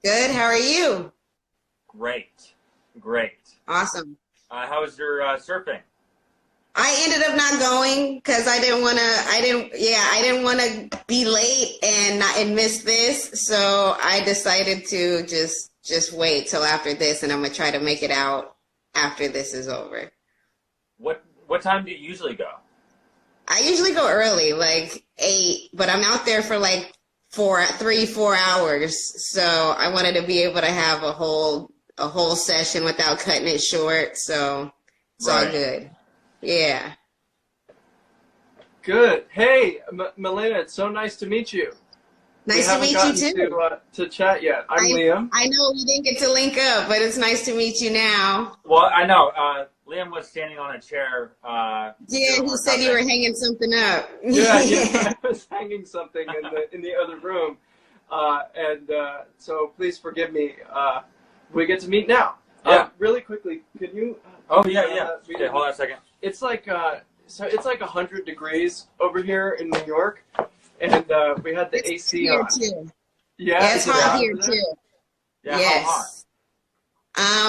Good. How are you? Great, great. Awesome. How was your surfing? I ended up not going because I didn't want to be late and miss this. So I decided to just wait till after this, and I'm gonna try to make it out after this is over. What time do you usually go? I usually go early, like 8, but I'm out there for like 4 hours. So I wanted to be able to have a whole session without cutting it short. So it's all good. Yeah. Good. Hey, Melana, it's so nice to meet you. Nice to meet you too. To chat yet. I'm Liam. I know we didn't get to link up, but it's nice to meet you now. Well, I know. Liam was standing on a chair. Yeah, he said you were hanging something up. Yeah, I was hanging something in the other room, so please forgive me. We get to meet now. Yeah. Really quickly, can you? Yeah. Okay, hold on a second. It's like it's like 100 degrees over here in New York, and we had the AC on. Too. Yeah, it's hot here too. Yeah, yes. how hot?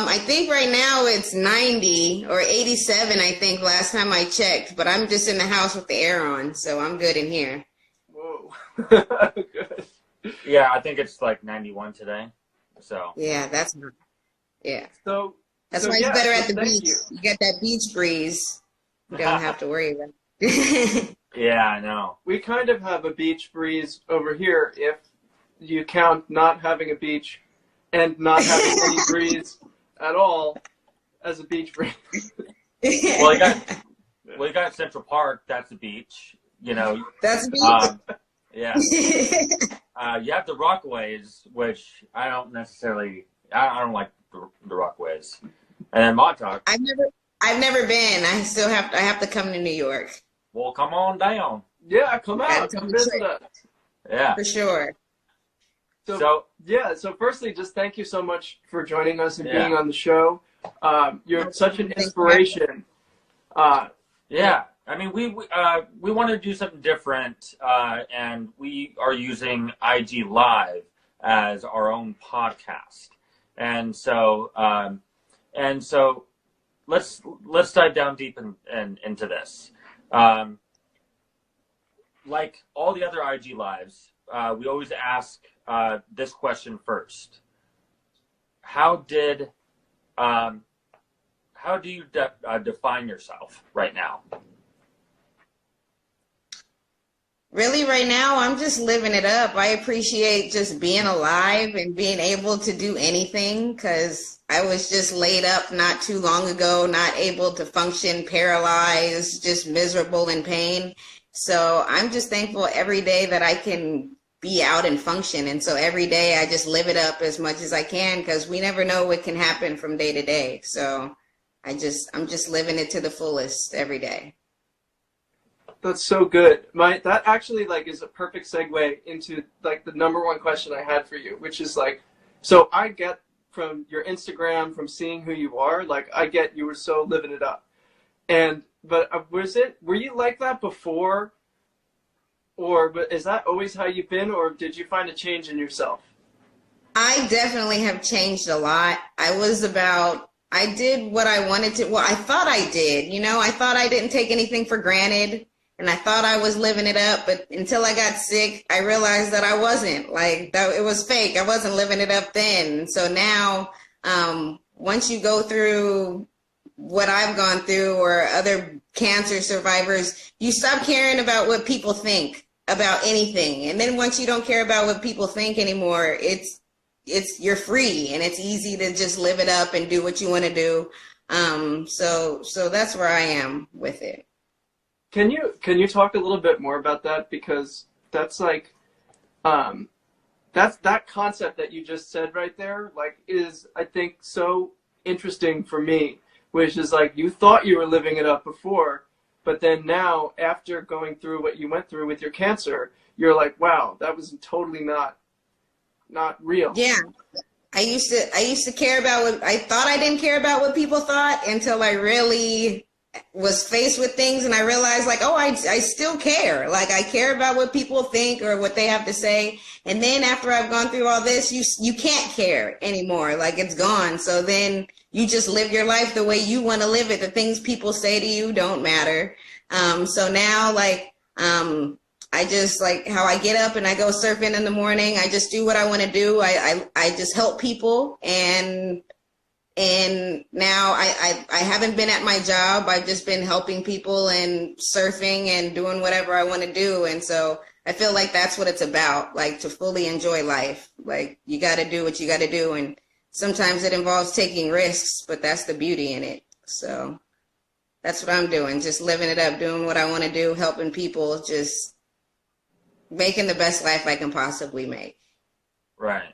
I think right now it's 90 or 87, I think, last time I checked, but I'm just in the house with the air on, so I'm good in here. Whoa. Good. Yeah, I think it's like 91 today. So. Yeah, that's not. Yeah. So that's why it's better at the beach. You get that beach breeze. You don't have to worry about it. Yeah, I know. We kind of have a beach breeze over here if you count not having a beach and not having any breeze at all as a beach breeze. Well, you got Central Park. That's the beach. You know. That's a beach. Yeah. You have the Rockaways, which I don't necessarily. I don't like the Rockaways. And then Montauk. I've never been. I have to come to New York. Well, come on down. Yeah, come out. Come visit us. Yeah. For sure. So firstly, just thank you so much for joining us and being on the show. You're such an inspiration. Yeah. I mean, we want to do something different, and we are using IG Live as our own podcast. And so let's dive down deep into this. Like all the other IG Lives, we always ask this question first. How do you define yourself right now? Really, right now, I'm just living it up. I appreciate just being alive and being able to do anything, because I was just laid up not too long ago, not able to function, paralyzed, just miserable in pain. So I'm just thankful every day that I can be out and function. And so every day I just live it up as much as I can, because we never know what can happen from day to day. So I'm just living it to the fullest every day. That's so good. That actually is a perfect segue into the number one question I had for you, which is so I get from your Instagram, from seeing who you are, I get you were so living it up. But were you like that before, or is that always how you've been, or did you find a change in yourself? I definitely have changed a lot. I did what I wanted to. Well, I thought I did. I thought I didn't take anything for granted. And I thought I was living it up, but until I got sick, I realized that I wasn't. It was fake. I wasn't living it up then. So now, once you go through what I've gone through, or other cancer survivors, you stop caring about what people think about anything. And then once you don't care about what people think anymore, you're free, and it's easy to just live it up and do what you want to do. So that's where I am with it. Can you talk a little bit more about that? Because that's that concept that you just said right there, is, I think, so interesting for me, which is you thought you were living it up before, but then now, after going through what you went through with your cancer, you're like, wow, that was totally not real. Yeah. I used to care about I thought I didn't care about what people thought, until I really was faced with things and I realized like, oh, I still care. Like I care about what people think or what they have to say. And then after I've gone through all this, you can't care anymore. Like it's gone. So then you just live your life the way you want to live it. The things people say to you don't matter. So now like, I just like how I get up and I go surfing in the morning. I just do what I want to do. I just help people. And now I haven't been at my job. I've just been helping people and surfing and doing whatever I want to do. And so I feel like that's what it's about, like to fully enjoy life. Like you got to do what you got to do. And sometimes it involves taking risks, but that's the beauty in it. So that's what I'm doing. Just living it up, doing what I want to do, helping people, just making the best life I can possibly make. Right.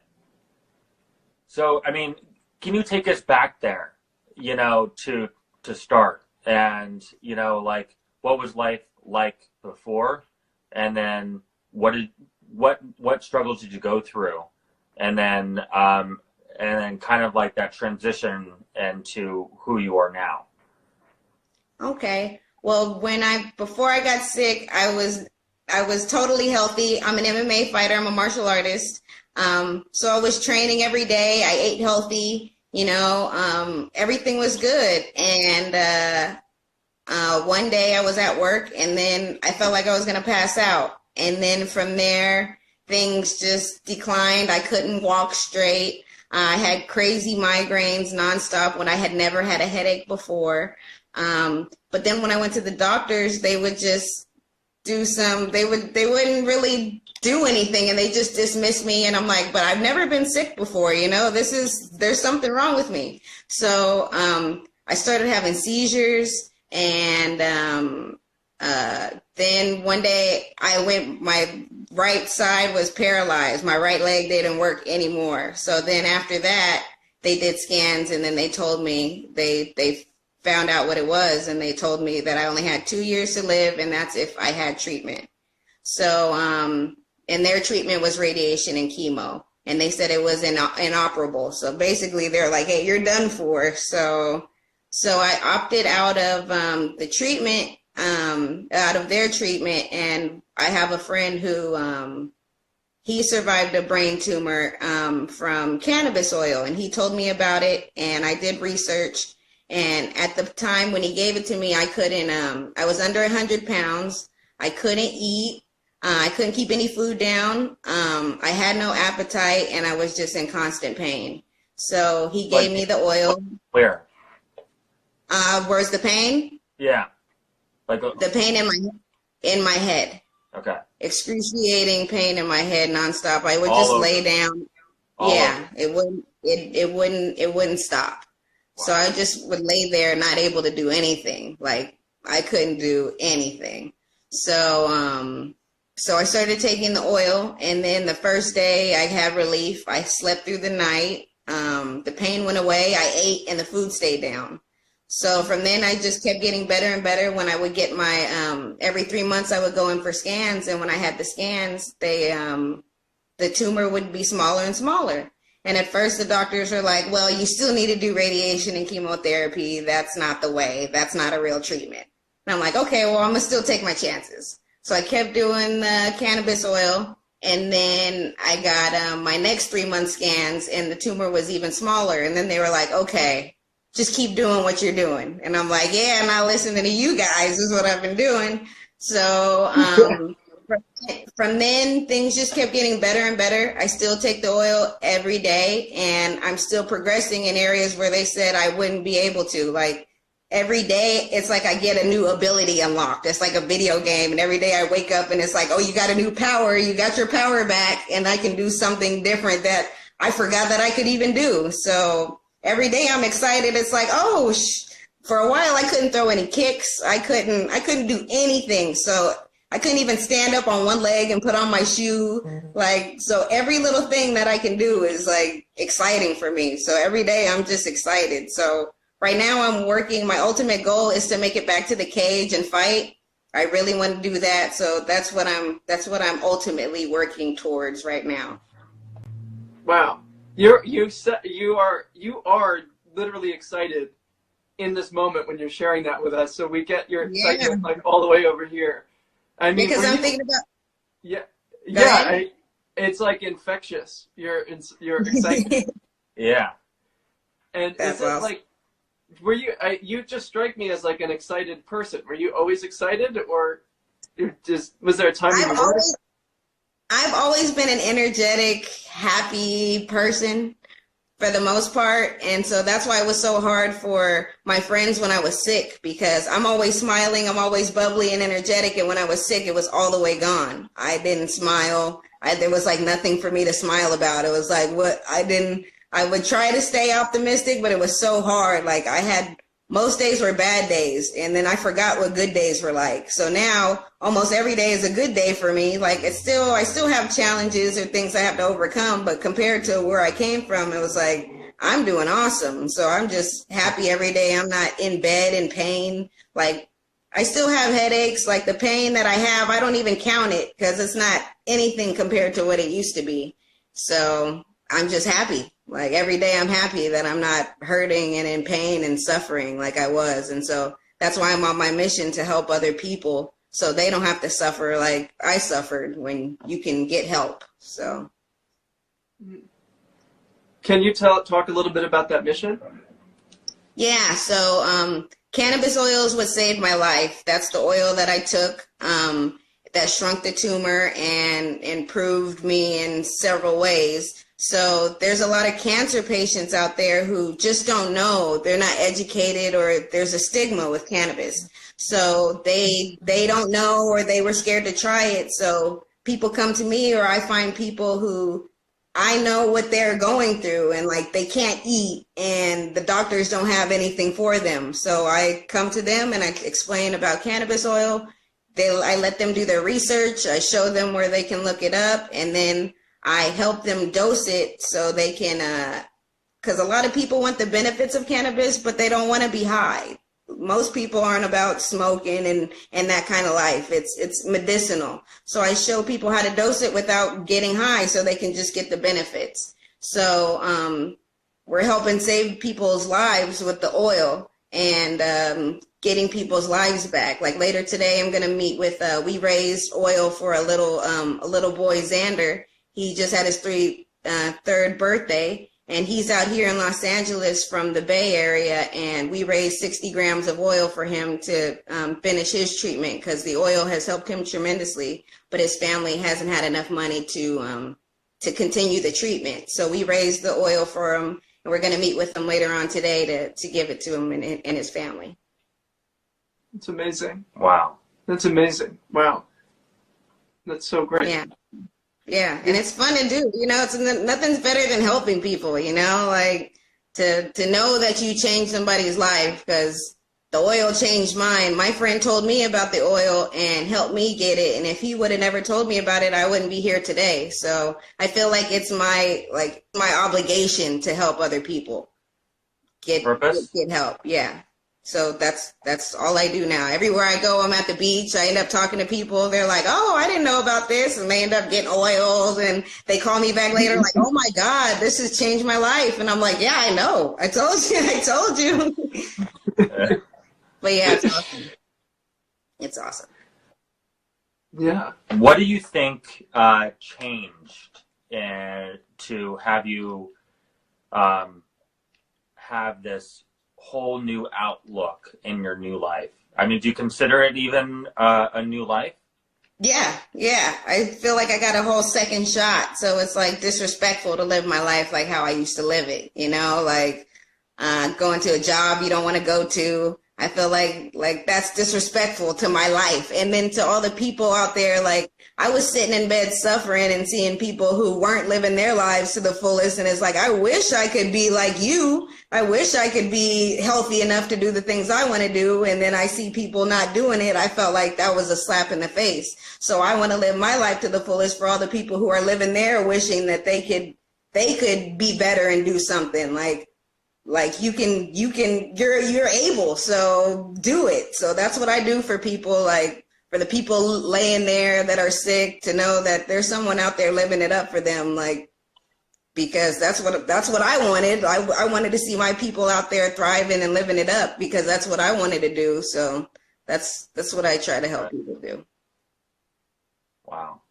So, I mean, can you take us back there, you know, to start and, you know, like what was life like before? And then what struggles did you go through? And then kind of like that transition into who you are now. Okay. Well, before I got sick, I was totally healthy. I'm an MMA fighter. I'm a martial artist. So I was training every day. I ate healthy, you know, everything was good. And, one day I was at work and then I felt like I was going to pass out. And then from there, things just declined. I couldn't walk straight. I had crazy migraines nonstop when I had never had a headache before. But then when I went to the doctors, they would just they wouldn't really do anything and they just dismissed me. And I'm like, but I've never been sick before, you know, there's something wrong with me. So, I started having seizures and, then one day my right side was paralyzed. My right leg didn't work anymore. So then after that, they did scans and then they told me they found out what it was, and they told me that I only had 2 years to live, and that's if I had treatment. So, and their treatment was radiation and chemo, and they said it was inoperable. So basically, they're like, "Hey, you're done for." So I opted out of the treatment, out of their treatment, and I have a friend who he survived a brain tumor from cannabis oil, and he told me about it, and I did research. And at the time when he gave it to me, I couldn't, I was under 100 pounds. I couldn't eat. I couldn't keep any food down. I had no appetite and I was just in constant pain. So he gave me the oil. Where? Where's the pain? Yeah. Like the pain in my head. Okay. Excruciating pain in my head nonstop. I would All just over. lay down. All Yeah, over. it wouldn't stop. Wow. So I just would lay there, not able to do anything. Like I couldn't do anything. So, so I started taking the oil, and then the first day I had relief. I slept through the night. The pain went away. I ate, and the food stayed down. So from then I just kept getting better and better. When I would get my, every 3 months I would go in for scans, and when I had the scans, the tumor would be smaller and smaller. And at first the doctors were like, well, you still need to do radiation and chemotherapy. That's not the way. That's not a real treatment. And I'm like, okay, well, I'm going to still take my chances. So I kept doing the cannabis oil. And then I got my next 3 month scans, and the tumor was even smaller. And then they were like, okay, just keep doing what you're doing. And I'm like, yeah, I'm not listening to you guys is what I've been doing. So from then, things just kept getting better and better. I still take the oil every day, and I'm still progressing in areas where they said I wouldn't be able to. Like every day, it's like I get a new ability unlocked. It's like a video game, and every day I wake up and it's like, oh, you got a new power. You got your power back, and I can do something different that I forgot that I could even do. So every day I'm excited. It's like, oh, for a while I couldn't throw any kicks. I couldn't do anything. So I couldn't even stand up on one leg and put on my shoe. Like, so every little thing that I can do is like exciting for me. So every day I'm just excited. So right now I'm working. My ultimate goal is to make it back to the cage and fight. I really want to do that. So that's what I'm ultimately working towards right now. Wow. You are literally excited in this moment when you're sharing that with us. So we get your Yeah. excitement like all the way over here. I mean, Because I'm thinking about. yeah, Go yeah. ahead. It's like infectious. Your excitement. Yeah. And That's is it awesome. like, were you? You just strike me as like an excited person. Were you always excited, or was there a time you weren't? I've always been an energetic, happy person for the most part. And so that's why it was so hard for my friends when I was sick, because I'm always smiling, I'm always bubbly and energetic. And when I was sick, it was all the way gone. I didn't smile. There was like nothing for me to smile about. It was like I would try to stay optimistic, but it was so hard. Like most days were bad days, and then I forgot what good days were like. So now almost every day is a good day for me. Like I still have challenges or things I have to overcome, but compared to where I came from, it was like, I'm doing awesome. So I'm just happy every day. I'm not in bed in pain. Like I still have headaches. Like the pain that I have, I don't even count it because it's not anything compared to what it used to be. So I'm just happy. Like every day I'm happy that I'm not hurting and in pain and suffering like I was. And so that's why I'm on my mission to help other people so they don't have to suffer like I suffered, when you can get help. So. Can you talk a little bit about that mission? Yeah. So cannabis oil is what saved my life. That's the oil that I took that shrunk the tumor and improved me in several ways. So there's a lot of cancer patients out there who just don't know. They're not educated, or there's a stigma with cannabis. So they don't know, or they were scared to try it. So people come to me, or I find people who I know what they're going through, and like they can't eat and the doctors don't have anything for them. So I come to them and I explain about cannabis oil. I let them do their research. I show them where they can look it up, and then I help them dose it so they can, because a lot of people want the benefits of cannabis, but they don't want to be high. Most people aren't about smoking and that kind of life. It's medicinal. So I show people how to dose it without getting high so they can just get the benefits. So we're helping save people's lives with the oil and getting people's lives back. Like later today, I'm going to meet with, we raised oil for a little boy, Xander. He just had his third birthday, and he's out here in Los Angeles from the Bay Area, and we raised 60 grams of oil for him to finish his treatment, because the oil has helped him tremendously, but his family hasn't had enough money to continue the treatment. So we raised the oil for him, and we're going to meet with him later on today to give it to him and his family. That's amazing. Wow. That's amazing. Wow. That's so great. Yeah. Yeah, and it's fun to do. You know, nothing's better than helping people, you know, like to know that you changed somebody's life, because the oil changed mine. My friend told me about the oil and helped me get it, and if he would have never told me about it, I wouldn't be here today. So I feel like it's my obligation to help other people get help. Yeah. So that's all I do now. Everywhere I go, I'm at the beach. I end up talking to people. They're like, "Oh, I didn't know about this," and they end up getting oils, and they call me back later like, "Oh my God, this has changed my life." And I'm like, "Yeah, I know. I told you." But yeah, it's awesome. It's awesome. Yeah. What do you think changed to have you have this whole new outlook in your new life? I mean, do you consider it even a new life? Yeah. I feel like I got a whole second shot. So it's like disrespectful to live my life like how I used to live it, you know, like going to a job you don't want to go to. I feel like that's disrespectful to my life. And then to all the people out there, like I was sitting in bed suffering and seeing people who weren't living their lives to the fullest. And it's like, I wish I could be like you. I wish I could be healthy enough to do the things I want to do. And then I see people not doing it. I felt like that was a slap in the face. So I want to live my life to the fullest for all the people who are living there, wishing that they could be better and do something like you're able, so do it. So that's what I do for people, like for the people laying there that are sick, to know that there's someone out there living it up for them. Like because that's what I wanted. I wanted to see my people out there thriving and living it up because that's what I wanted to do. So that's what I try to help people do. Wow.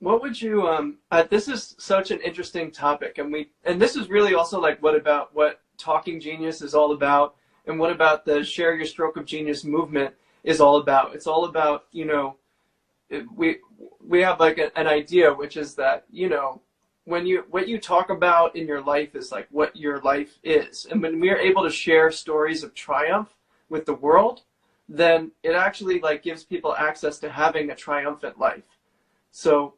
What would you this is such an interesting topic, and this is really also like what Talking Genius is all about, and what about the Share Your Stroke of Genius movement is all about. It's all about, we have like an idea, which is that, what you talk about in your life is like what your life is. And when we are able to share stories of triumph with the world, then it actually like gives people access to having a triumphant life. So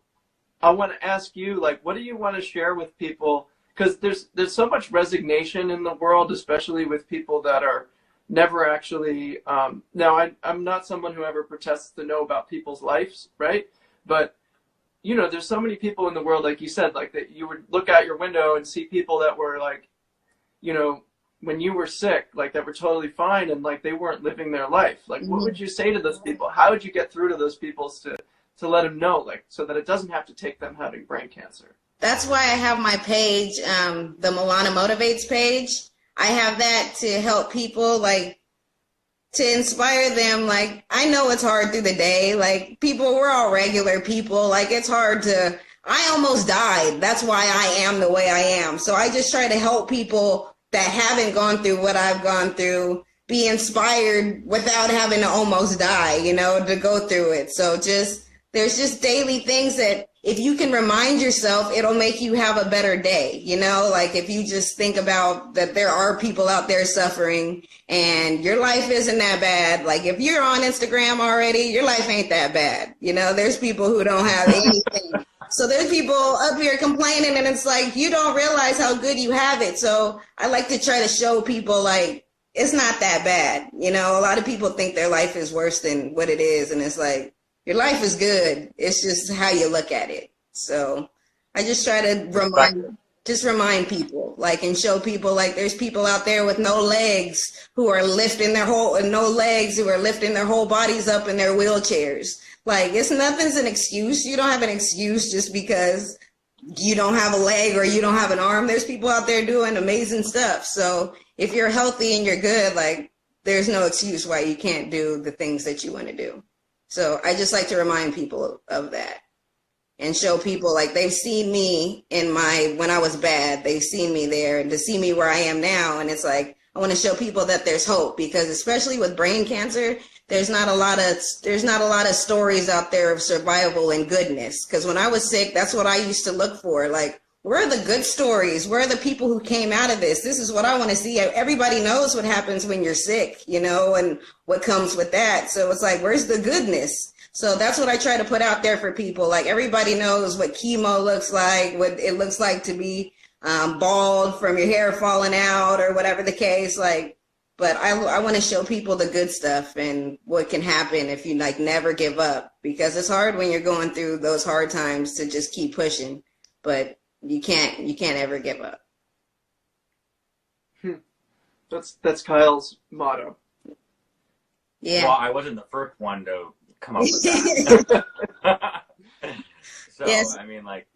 I want to ask you, like, what do you want to share with people? Because there's so much resignation in the world, especially with people that are never actually, now I'm not someone who ever protests to know about people's lives, right? But, there's so many people in the world, like you said, like that you would look out your window and see people that were like, when you were sick, like that were totally fine and like they weren't living their life. Like, what would you say to those people? How would you get through to those people to let them know, like, so that it doesn't have to take them having brain cancer? That's why I have my page, the Melana Motivates page. I have that to help people, like, to inspire them. Like, I know it's hard through the day. Like, we're all regular people. Like, it's hard I almost died. That's why I am the way I am. So I just try to help people that haven't gone through what I've gone through be inspired without having to almost die, to go through it. So there's just daily things that if you can remind yourself, it'll make you have a better day. Like if you just think about that there are people out there suffering and your life isn't that bad. Like if you're on Instagram already, your life ain't that bad. There's people who don't have anything. So there's people up here complaining and it's like, you don't realize how good you have it. So I like to try to show people like, it's not that bad. A lot of people think their life is worse than what it is. And it's like, your life is good. It's just how you look at it. So I just try to remind people, like, and show people, like, there's people out there with no legs who are lifting their whole bodies up in their wheelchairs. Like, nothing's an excuse. You don't have an excuse just because you don't have a leg or you don't have an arm. There's people out there doing amazing stuff. So if you're healthy and you're good, like, there's no excuse why you can't do the things that you want to do. So I just like to remind people of that and show people like they've seen me when I was bad, they've seen me there, and to see me where I am now. And it's like, I want to show people that there's hope, because especially with brain cancer, there's not a lot of stories out there of survival and goodness. Because when I was sick, that's what I used to look for. Like, where are the good stories? Where are the people who came out of this? This is what I want to see. Everybody knows what happens when you're sick, and what comes with that. So it's like, where's the goodness? So that's what I try to put out there for people. Like, everybody knows what chemo looks like, what it looks like to be bald from your hair falling out or whatever the case. Like, but I want to show people the good stuff and what can happen if you like never give up, because it's hard when you're going through those hard times to just keep pushing, but you can't ever give up. That's Kyle's motto. Yeah. Well, I wasn't the first one to come up with that. So, yes. I mean, like.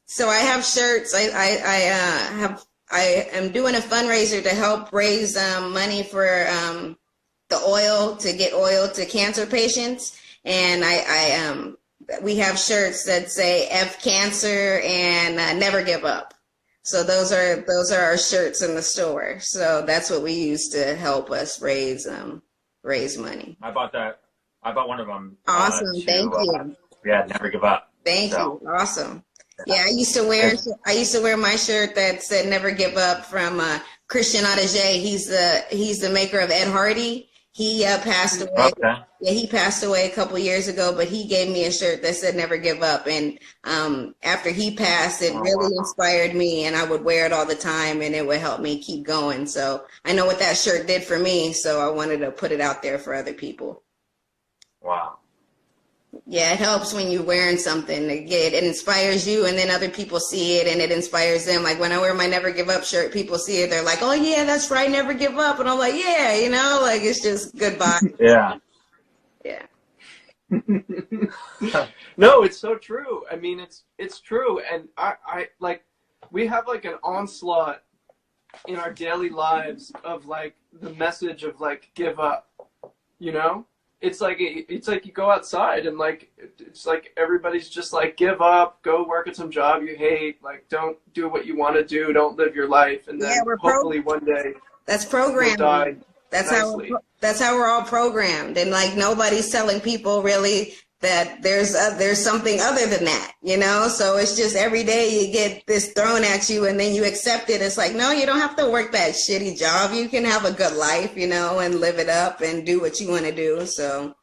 So I have shirts. I am doing a fundraiser to help raise money for the oil, to get oil to cancer patients, and we have shirts that say F Cancer and Never Give Up. So those are our shirts in the store. So that's what we use to help us raise money. I bought that. I bought one of them. Awesome. Thank you. Yeah, Never Give Up. Thank you. Awesome. Yeah, I used to wear my shirt that said Never Give Up from Christian Audiger. He's the maker of Ed Hardy. He passed away. Okay. Yeah, he passed away a couple years ago, but he gave me a shirt that said Never Give Up. And after he passed, it really inspired me, and I would wear it all the time, and it would help me keep going. So I know what that shirt did for me, so I wanted to put it out there for other people. Wow. Yeah, it helps when you're wearing something. It inspires you, and then other people see it, and it inspires them. Like when I wear my Never Give Up shirt, people see it. They're like, oh, yeah, that's right, never give up. And I'm like, yeah, like it's just goodbye. Yeah. Yeah. No, it's so true. I mean, it's true. And I like, we have like an onslaught in our daily lives of like the message of like give up, you know? It's like you go outside and like it's like everybody's just like give up, go work at some job you hate, like don't do what you want to do, don't live your life, and then hopefully one day that's programming. Die that's nicely. how we're all programmed, and like nobody's telling people really that there's something other than that, you know? So it's just every day you get this thrown at you and then you accept it. It's like, no, you don't have to work that shitty job. You can have a good life, you know, and live it up and do what you want to do. So.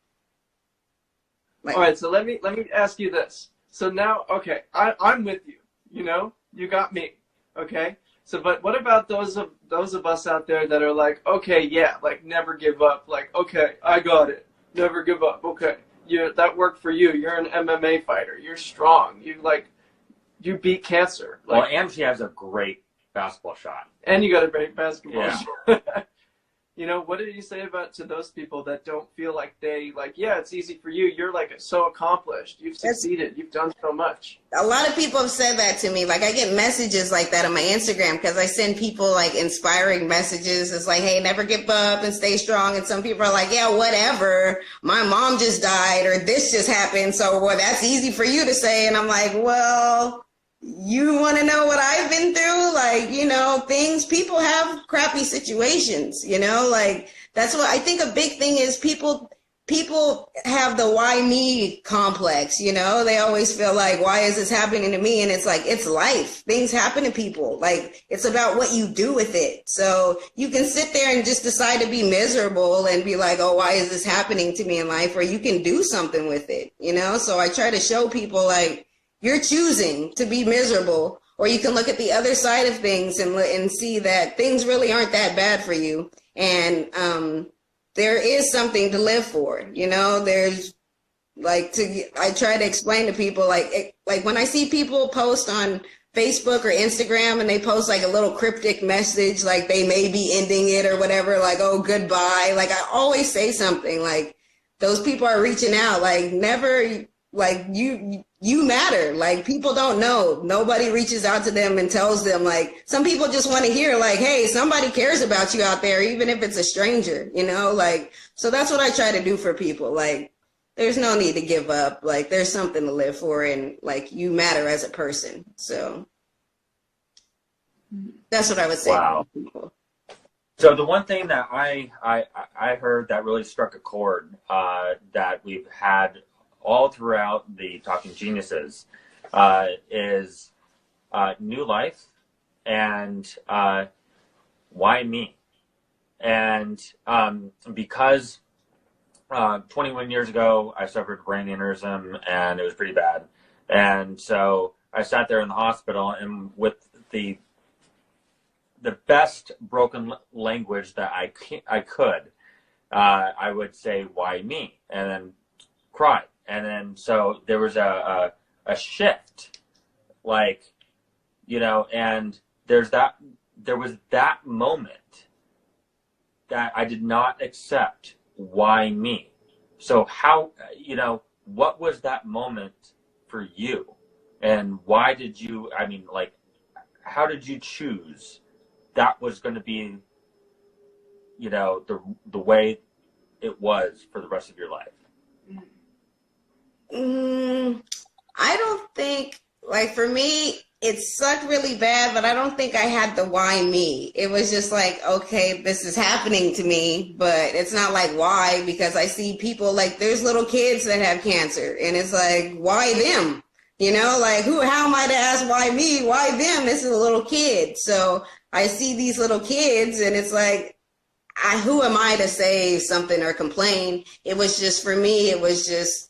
All right. So let me ask you this. So now, okay, I'm with you, you know, you got me. Okay. So, but what about those of us out there that are like, okay, yeah, like never give up. Like, okay, I got it. Never give up. Okay. That worked for you. You're an MMA fighter. You're strong. You beat cancer. Well, and she has a great basketball shot. And you got a great basketball shot. You know, what did you say to those people that don't feel like yeah, it's easy for you. You're like so accomplished. You've succeeded. You've done so much. A lot of people have said that to me. Like I get messages like that on my Instagram because I send people like inspiring messages. It's like, hey, never give up and stay strong. And some people are like, yeah, whatever. My mom just died or this just happened. So well, that's easy for you to say. And I'm like, well, you want to know what I've been through? Like, you know, people have crappy situations, you know, like that's what I think a big thing is people have the why me complex, you know, they always feel like, why is this happening to me? And it's like, it's life. Things happen to people. Like it's about what you do with it. So you can sit there and just decide to be miserable and be like, oh, why is this happening to me in life? Or you can do something with it, you know? So I try to show people like, you're choosing to be miserable, or you can look at the other side of things and see that things really aren't that bad for you. And there is something to live for, you know, there's I try to explain to people like when I see people post on Facebook or Instagram and they post like a little cryptic message, like they may be ending it or whatever, like, oh, goodbye. Like I always say something like those people are reaching out, like never, like you matter. Like people don't know. Nobody reaches out to them and tells them, like some people just want to hear like, hey, somebody cares about you out there, even if it's a stranger, you know, like, so that's what I try to do for people. Like there's no need to give up. Like there's something to live for and like you matter as a person. So that's what I would say. Wow. To people. So the one thing that I heard that really struck a chord that we've had all throughout the Talking Geniuses is new life and why me? And because 21 years ago, I suffered brain aneurysm and it was pretty bad. And so I sat there in the hospital and with the best broken language that I could, I would say, why me? And then cry. And then, so there was a shift, like, you know, and there was that moment that I did not accept why me. So how, you know, what was that moment for you? And why did you, I mean, like, how did you choose that was going to be, you know, the way it was for the rest of your life? I don't think, like for me, it sucked really bad, but I don't think I had the why me. It was just like, okay, this is happening to me, but it's not like why, because I see people like there's little kids that have cancer and it's like, why them? You know, like how am I to ask why me? Why them? This is a little kid. So I see these little kids and it's like, who am I to say something or complain? It was just, for me, it was just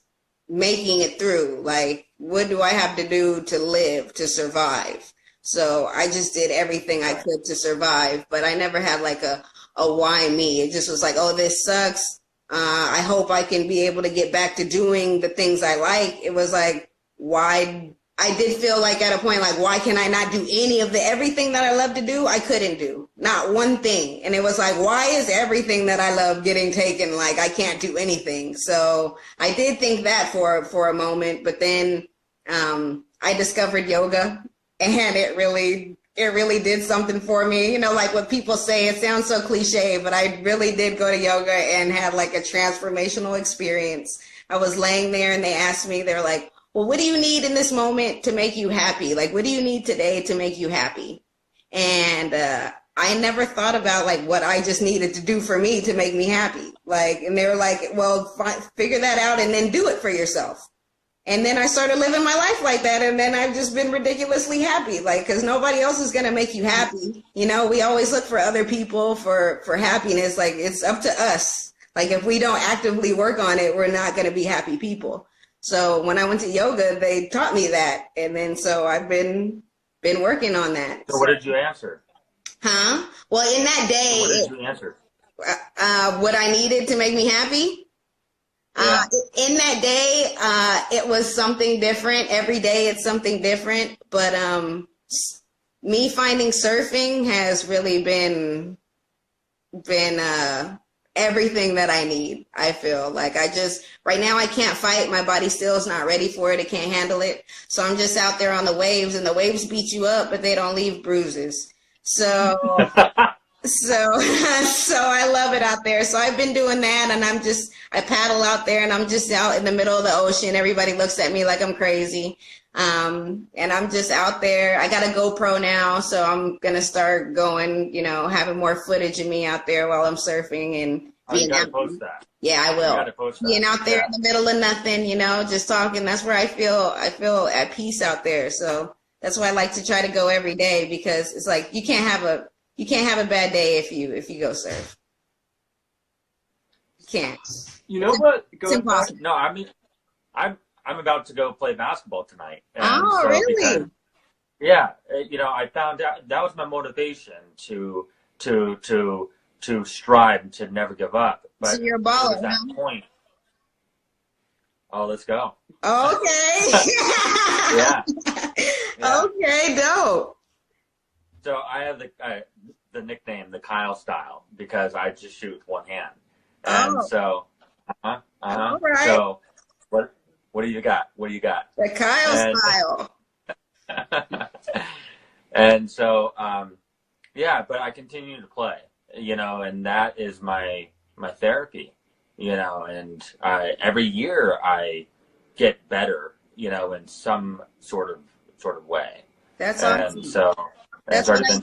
making it through. Like, what do I have to do to live, to survive? So I just did everything I could to survive, but I never had like a why me. It just was like, oh, this sucks. I hope I can be able to get back to doing the things I like. It was like, why? I did feel like at a point, like, why can I not do any of everything that I love to do? I couldn't do not one thing. And it was like, why is everything that I love getting taken? Like, I can't do anything. So I did think that for a moment, but then I discovered yoga and it really did something for me. You know, like what people say, it sounds so cliche, but I really did go to yoga and had like a transformational experience. I was laying there and they asked me, they're like, well, what do you need in this moment to make you happy? Like, what do you need today to make you happy? And I never thought about like what I just needed to do for me to make me happy. Like, and they were like, well, figure that out and then do it for yourself. And then I started living my life like that. And then I've just been ridiculously happy, like, because nobody else is going to make you happy. You know, we always look for other people for happiness. Like, it's up to us. Like, if we don't actively work on it, we're not going to be happy people. So when I went to yoga, they taught me that. And then so I've been working on that. So what did you answer? Huh? Well, in that day, what did you answer? What I needed to make me happy? Yeah. In that day, it was something different. Every day it's something different. But me finding surfing has really been everything that I need. I feel like right now I can't fight. My body still is not ready for it. It can't handle it. So I'm just out there on the waves, and the waves beat you up, but they don't leave bruises. So I love it out there. So I've been doing that, and I paddle out there, and I'm just out in the middle of the ocean. Everybody looks at me like I'm crazy. And I'm just out there. I got a GoPro now, so I'm going to start going, you know, having more footage of me out there while I'm surfing and being out. Post that. Yeah, I will. You gotta post that. Being out there in the middle of nothing, you know, just talking. That's where I feel at peace out there. So that's why I like to try to go every day, because it's like you can't have a bad day if you go surf. You can't. You know what? It's impossible. No, I mean, I'm about to go play basketball tonight. And oh, so really? Yeah, you know, I found out that was my motivation to strive to never give up. But so you're a baller, at that point. Oh, let's go. Okay. Yeah. Okay, dope. So I have the nickname, the Kyle style, because I just shoot with one hand. And so, All right. So, what do you got? What do you got? The Kyle style. And so, yeah, but I continue to play, you know, and that is my therapy, you know, and every year I get better, you know, in some sort of way. That's and awesome. So That's it's already been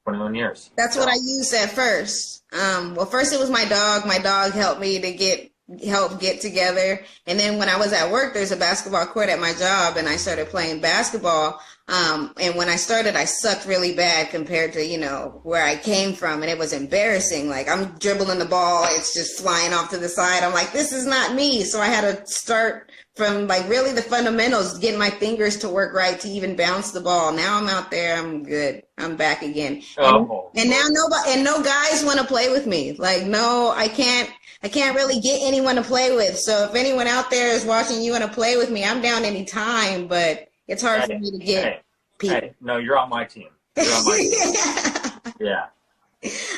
21 years. That's what I used at first. Well, first it was my dog. My dog helped me to help get together. And then when I was at work, there's a basketball court at my job, and I started playing basketball. And when I started, I sucked really bad compared to, you know, where I came from. And it was embarrassing. Like, I'm dribbling the ball. It's just flying off to the side. I'm like, this is not me. So I had to start from like really the fundamentals, getting my fingers to work right to even bounce the ball. Now I'm out there. I'm good. I'm back again. And now no guys want to play with me. Like, no, I can't really get anyone to play with. So if anyone out there is watching, you want to play with me, I'm down anytime, but it's hard for me to get people. Hey, no, you're on my team. You're on my team. Yeah.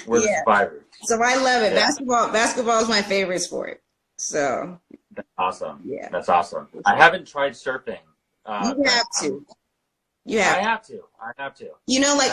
We're the survivors. So I love it. Yeah. Basketball is my favorite sport. So that's awesome. Yeah. That's awesome. I haven't tried surfing. You have to. I have to. You know, like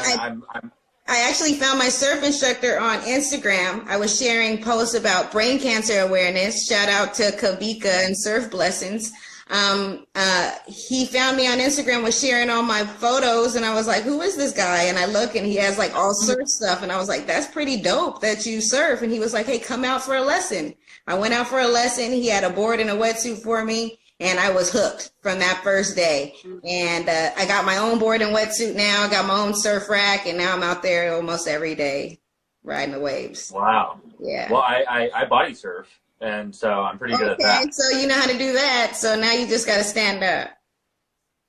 I actually found my surf instructor on Instagram. I was sharing posts about brain cancer awareness. Shout out to Kavika and Surf Blessings. He found me on Instagram, was sharing all my photos, and I was like, who is this guy? And I look, and he has like all surf stuff, and I was like, that's pretty dope that you surf. And he was like, hey, come out for a lesson. I went out for a lesson. He had a board and a wetsuit for me, and I was hooked from that first day. And I got my own board and wetsuit now. I got my own surf rack, and now I'm out there almost every day riding the waves. Wow. Yeah. Well, I body surf, and so I'm pretty good at that. Okay, so you know how to do that. So now you just got to stand up.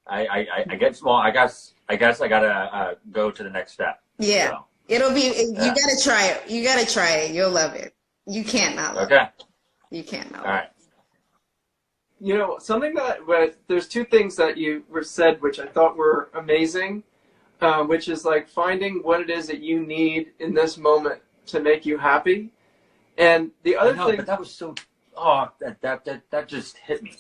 I guess I gotta go to the next step. Yeah. So, It'll be, you gotta try it. You gotta try it. You'll love it. You can't not love it. You can't not love All right. You know, something there's two things that you said which I thought were amazing, which is like finding what it is that you need in this moment to make you happy. And the other thing, but that was so, that just hit me.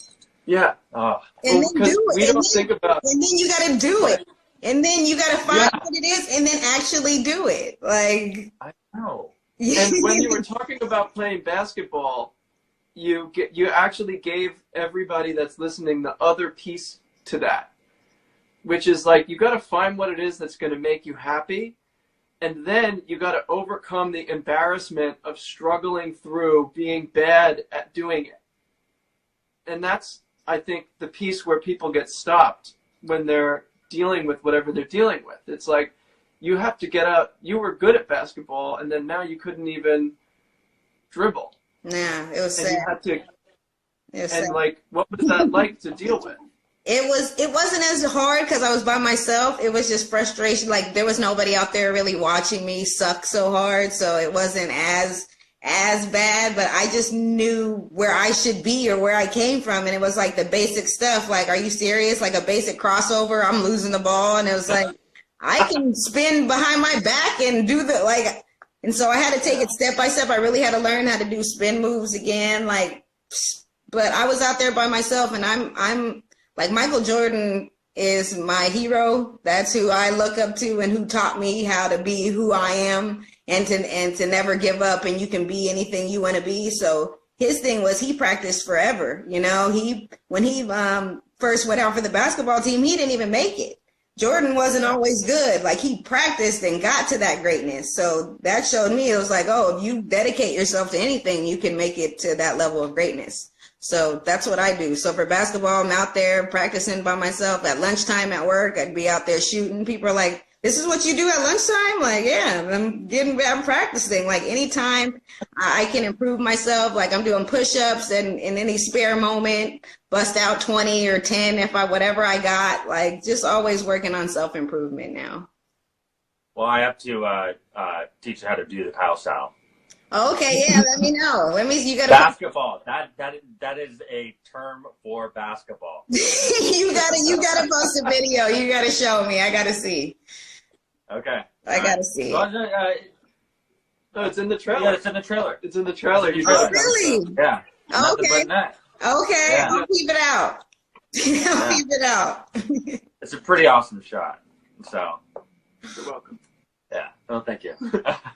Yeah. And then do it. We don't think about. And then you got to do it. And then you got to find what it is and then actually do it. Like, I know. And when you were talking about playing basketball, you actually gave everybody that's listening the other piece to that, which is like, you got to find what it is that's going to make you happy. And then you got to overcome the embarrassment of struggling through being bad at doing it. And that's, I think, the piece where people get stopped when they're dealing with whatever they're dealing with. It's like, you have to get out. You were good at basketball, and then now you couldn't even dribble. Nah, it was And sad. you had to, It was and sad. like, what was that like to deal with? It wasn't as hard because I was by myself. It was just frustration. Like, there was nobody out there really watching me suck so hard, so it wasn't as bad, but I just knew where I should be or where I came from, and it was like the basic stuff. Like, are you serious? Like a basic crossover, I'm losing the ball, and it was like, I can spin behind my back and do the, like, and so I had to take it step by step. I really had to learn how to do spin moves again, like, but I was out there by myself, and I'm like, Michael Jordan is my hero. That's who I look up to and who taught me how to be who I am and to never give up, and you can be anything you want to be. So his thing was, he practiced forever. You know, when he first went out for the basketball team, he didn't even make it. Jordan wasn't always good. Like, he practiced and got to that greatness. So that showed me, it was like, oh, if you dedicate yourself to anything, you can make it to that level of greatness. So that's what I do. So for basketball, I'm out there practicing by myself. At lunchtime at work, I'd be out there shooting. People are like, this is what you do at lunchtime? Like, yeah, I'm practicing. Like, anytime I can improve myself, like, I'm doing push-ups, and in any spare moment, bust out 20 or 10 whatever I got. Like, just always working on self-improvement now. Well, I have to teach you how to do the Kyle style. Okay, yeah, let me know. You gotta Basketball. That is a term for basketball. you gotta post a video. You gotta show me. I gotta see. Okay. I gotta see. No, it's in the trailer. Yeah, it's in the trailer. It's in the trailer. You Oh, got it. really? Yeah. Nothing Okay. but net. Okay, Yeah. I'll keep it out. I'll keep it out. It's a pretty awesome shot. So, You're welcome. yeah. Well, thank you.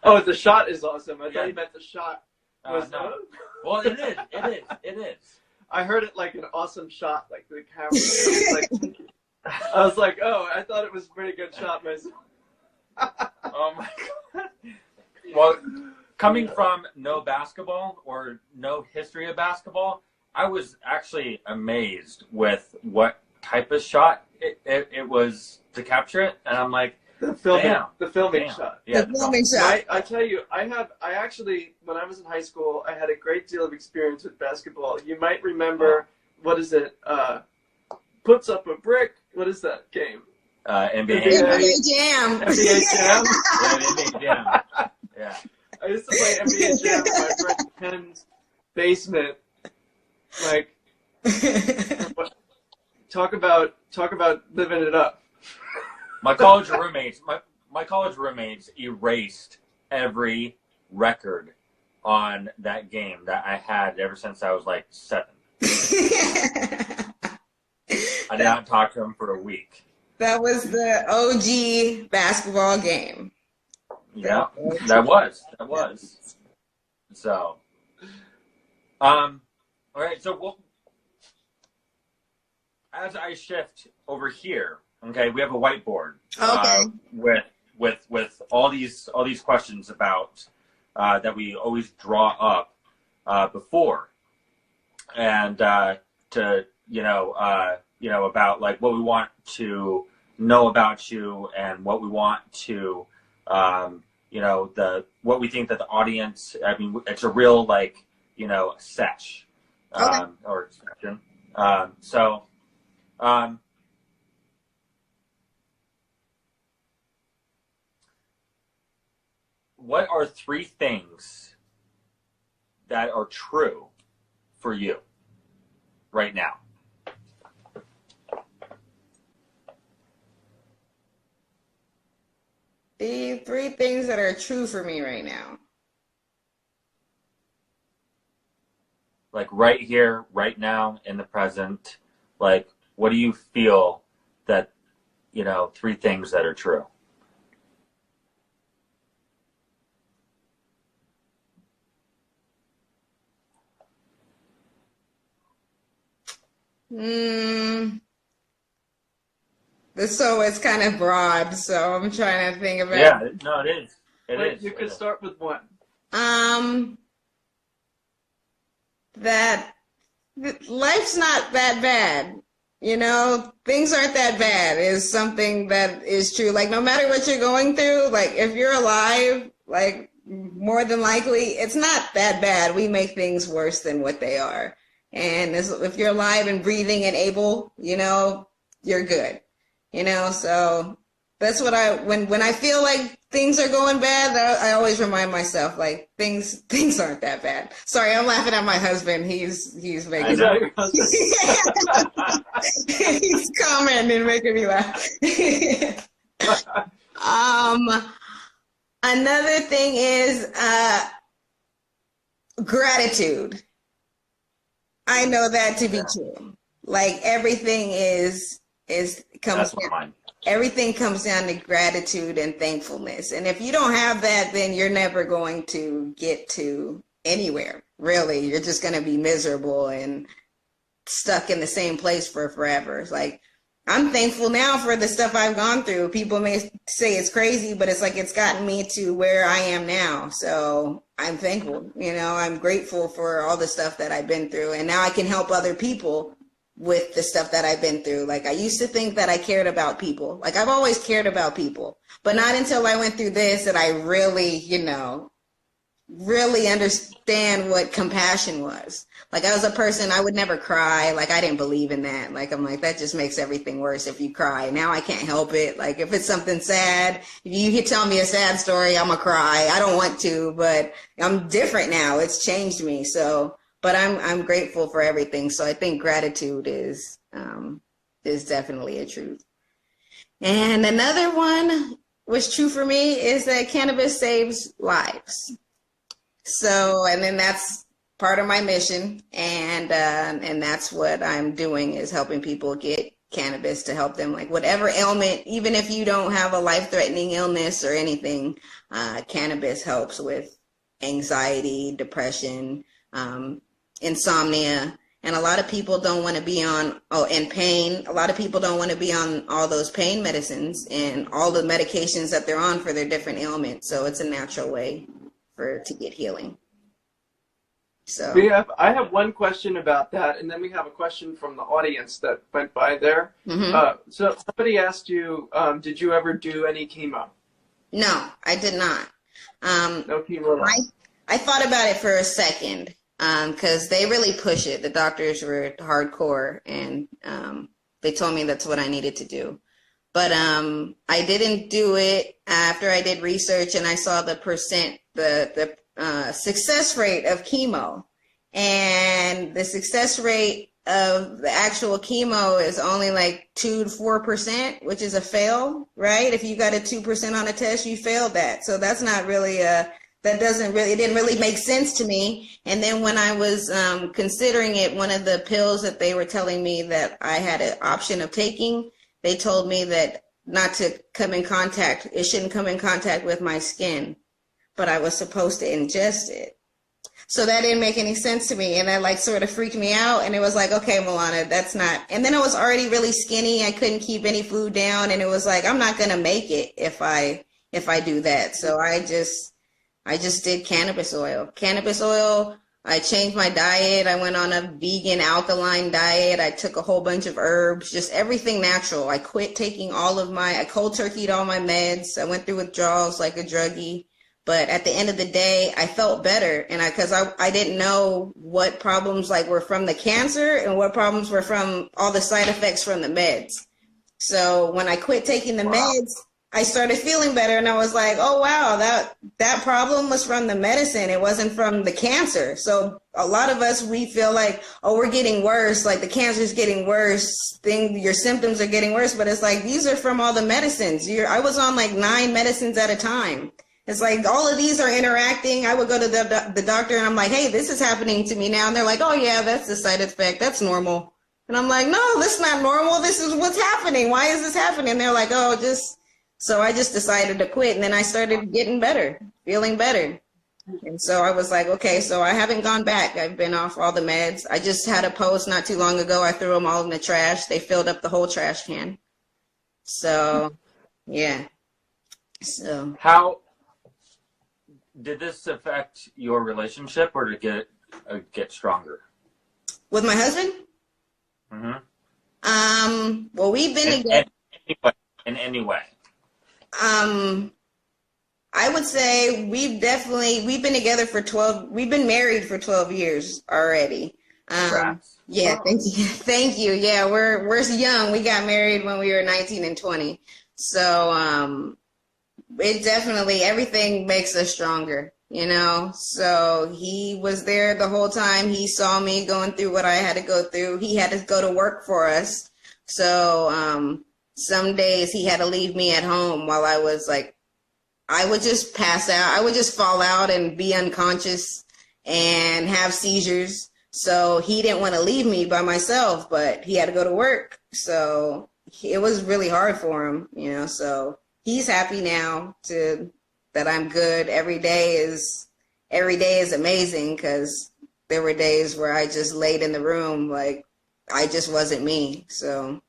Oh, the shot is awesome. I Yeah. thought you meant the shot was. No. Well, it is. It is. I heard it like an awesome shot, like the camera. I was like, oh, I thought it was a pretty good shot myself. Oh my god. Well, coming from no basketball or no history of basketball, I was actually amazed with what type of shot it was to capture it, and I'm like, The filming damn. shot. Yeah, The filming shot. I tell you, I actually, when I was in high school, I had a great deal of experience with basketball. You might remember, what is it? Puts up a brick. What is that game? NBA. NBA Jam. NBA Jam. NBA Jam. Yeah. I used to play NBA Jam in my friend Ken's basement. Like, talk about living it up. My college roommates erased every record on that game that I had ever since I was like 7. I did not talk to them for a week. That was the OG basketball game. Yeah, that was. So, all right. So, as I shift over here, okay, we have a whiteboard. Okay. With all these questions about that we always draw up before, and to about like what we want to know about you and what we want to what we think that the audience. I mean, it's a real sesh or session. What are 3 things that are true for you right now? The 3 things that are true for me right now. Like right here, right now, in the present, like what do you feel that 3 things that are true. So it's kind of broad, so I'm trying to think about. Yeah, no, it is. You could start with one. That life's not that bad. Things aren't that bad is something that is true. Like, no matter what you're going through, like, if you're alive, like, more than likely, it's not that bad. We make things worse than what they are. And if you're alive and breathing and able, you're good. So that's what when I feel like things are going bad, I always remind myself, like, things aren't that bad. Sorry, I'm laughing at my husband. He's making your he's commenting and making me laugh. Another thing is gratitude. I know that to be true. Like, everything everything comes down to gratitude and thankfulness. And if you don't have that, then you're never going to get to anywhere. Really, you're just going to be miserable and stuck in the same place for forever. It's like, I'm thankful now for the stuff I've gone through. People may say it's crazy, but it's like, it's gotten me to where I am now. So I'm thankful. I'm grateful for all the stuff that I've been through. And now I can help other people with the stuff that I've been through. Like, I used to think that I cared about people. Like, I've always cared about people, but not until I went through this that I really, really understand what compassion was. Like, I was a person, I would never cry. Like, I didn't believe in that. Like, I'm like, that just makes everything worse if you cry. Now I can't help it. Like, if it's something sad, if you tell me a sad story, I'm gonna cry. I don't want to, but I'm different now. It's changed me. So, but I'm grateful for everything. So I think gratitude is definitely a truth. And another one was true for me is that cannabis saves lives. So, and then that's part of my mission, and that's what I'm doing, is helping people get cannabis to help them, like, whatever ailment, even if you don't have a life-threatening illness or anything, cannabis helps with anxiety, depression, insomnia. And a lot of people don't want to be on, and pain. A lot of people don't want to be on all those pain medicines and all the medications that they're on for their different ailments. So it's a natural way to get healing. So I have one question about that, and then we have a question from the audience that went by there. Mm-hmm. So somebody asked you, did you ever do any chemo? No, I did not. No chemo at all. I thought about it for a second, because they really push it. The doctors were hardcore, and they told me that's what I needed to do. But I didn't do it after I did research and I saw the success rate of chemo. And the success rate of the actual chemo is only like 2 to 4%, which is a fail, right? If you got a 2% on a test, you failed that. So that's not really it didn't really make sense to me. And then when I was considering it, one of the pills that they were telling me that I had an option of taking, they told me that not to come in contact, it shouldn't come in contact with my skin, but I was supposed to ingest it. So that didn't make any sense to me. And that like sort of freaked me out. And it was like, okay, Melana, that's not, and then I was already really skinny. I couldn't keep any food down. And it was like, I'm not going to make it if I do that. So I just did cannabis oil. I changed my diet. I went on a vegan alkaline diet. I took a whole bunch of herbs, just everything natural. I quit taking I cold turkeyed all my meds. I went through withdrawals like a druggie. But at the end of the day, I felt better. And because I didn't know what problems like were from the cancer and what problems were from all the side effects from the meds. So when I quit taking the meds, I started feeling better, and I was like, oh, wow, that problem was from the medicine. It wasn't from the cancer. So a lot of us, we feel like, oh, we're getting worse, like the cancer's getting worse, your symptoms are getting worse. But it's like, these are from all the medicines. I was on like 9 medicines at a time. It's like all of these are interacting. I would go to the doctor, and I'm like, hey, this is happening to me now. And they're like, oh, yeah, that's the side effect. That's normal. And I'm like, no, this is not normal. This is what's happening. Why is this happening? And they're like, oh, so I just decided to quit. And then I started getting better, feeling better. And so I was like, okay, so I haven't gone back. I've been off all the meds. I just had a post not too long ago. I threw them all in the trash. They filled up the whole trash can. So, yeah. So how did this affect your relationship, or did it get stronger? with my husband, well, we've been together. In any way. I would say we've been together for 12, we've been married for 12 years already. Yeah, wow. thank you. Thank you. Yeah, we're young. We got married when we were 19 and 20. So, it definitely, everything makes us stronger, you know? So he was there the whole time. He saw me going through what I had to go through. He had to go to work for us. So, some days he had to leave me at home while I was like, I would just pass out. I would just fall out and be unconscious and have seizures. So he didn't want to leave me by myself, but he had to go to work. So it was really hard for him, you know, so he's happy now that I'm good. Every day is amazing, because there were days where I just laid in the room like I just wasn't me. So